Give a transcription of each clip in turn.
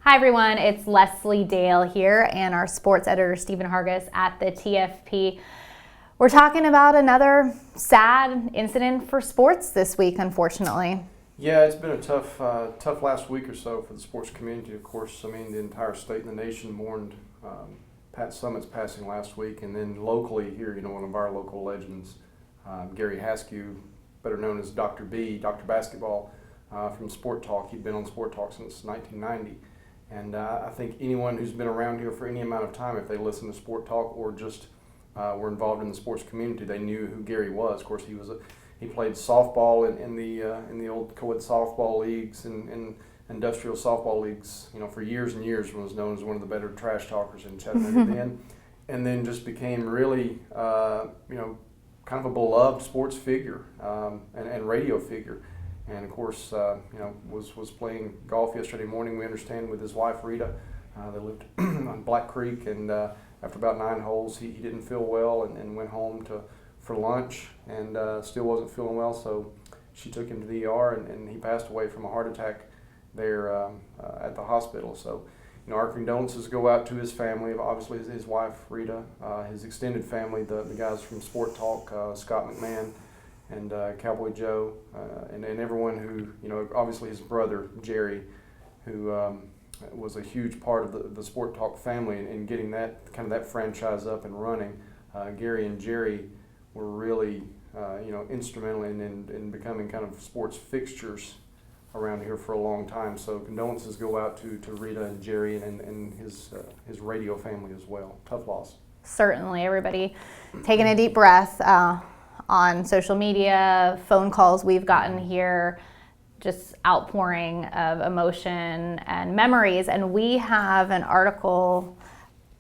Hi everyone, it's Lesley Dale here and our sports editor Stephen Hargis at the TFP. We're talking about another sad incident for sports this week, unfortunately. Yeah, it's been a tough last week or so for the sports community. Of course, I mean the entire state and the nation mourned Pat Summitt's passing last week, and then locally here, one of our local legends, Gary Haskew, better known as Dr. B, Dr. Basketball, from Sport Talk. He'd been on Sport Talk since 1990. And I think anyone who's been around here for any amount of time, if they listen to Sport Talk or just were involved in the sports community, they knew who Gary was. Of course, he played softball in the old co-ed softball leagues and industrial softball leagues, for years and years. Was known as one of the better trash talkers in Chattanooga then, and then just became really, kind of a beloved sports figure and radio figure. And of course, was playing golf yesterday morning, we understand, with his wife Rita. They lived on Black Creek, and after about 9 holes, he didn't feel well and went home for lunch, and still wasn't feeling well. So she took him to the ER, and he passed away from a heart attack there at the hospital. So, our condolences go out to his family, obviously his wife Rita, his extended family, the guys from Sport Talk, Scott McMahon, and Cowboy Joe, and everyone who, obviously his brother, Jerry, who was a huge part of the Sport Talk family in getting that franchise up and running. Gary and Jerry were really, instrumental in becoming kind of sports fixtures around here for a long time. So condolences go out to Rita and Jerry and his radio family as well. Tough loss. Certainly, everybody taking a deep breath. On social media, phone calls we've gotten here, just outpouring of emotion and memories. And we have an article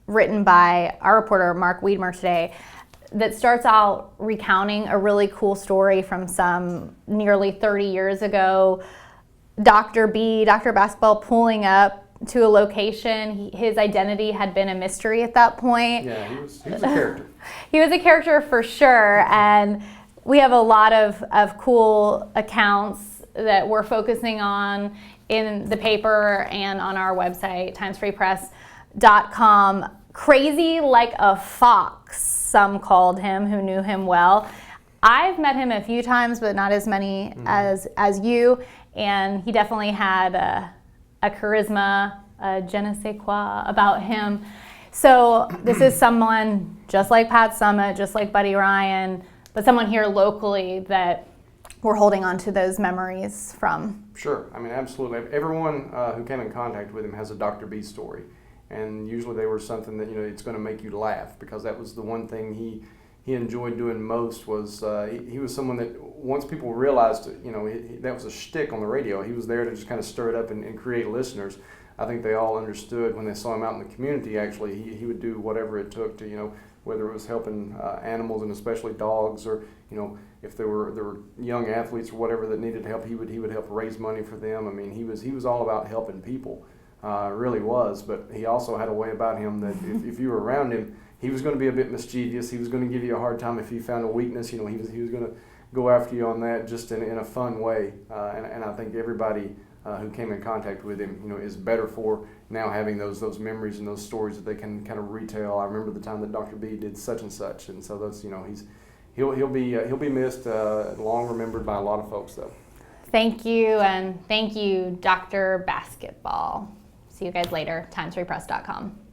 written by our reporter, Mark Wiedmer, today that starts out recounting a really cool story from some nearly 30 years ago. Dr. B, Dr. Basketball, pulling up to a location. His identity had been a mystery at that point. Yeah, he was a character. He was a character for sure, and we have a lot of cool accounts that we're focusing on in the paper and on our website, timesfreepress.com. Crazy like a fox, some called him who knew him well. I've met him a few times, but not as many as you, and he definitely had a charisma, a je ne sais quoi about him. So this is someone just like Pat Summitt, just like Buddy Ryan, but someone here locally that we're holding on to those memories from. Sure, I mean, absolutely. Everyone who came in contact with him has a Dr. B story, and usually they were something that, it's going to make you laugh, because that was the one thing he enjoyed doing most. Was he was someone that once people realized, that was a shtick on the radio, he was there to just kind of stir it up and create listeners. I think they all understood when they saw him out in the community. Actually, he would do whatever it took to, whether it was helping animals and especially dogs, or if there were young athletes or whatever that needed help, he would help raise money for them. I mean, he was all about helping people, really was. But he also had a way about him that if you were around him, he was going to be a bit mischievous. He was going to give you a hard time if you found a weakness. He was going to go after you on that, just in a fun way. And I think everybody who came in contact with him, is better for now having those memories and those stories that they can kind of retell. I remember the time that Dr. B did such and such, and so that's he'll be missed, long remembered by a lot of folks though. Thank you, and thank you, Dr. Basketball. See you guys later. timesfreepress.com.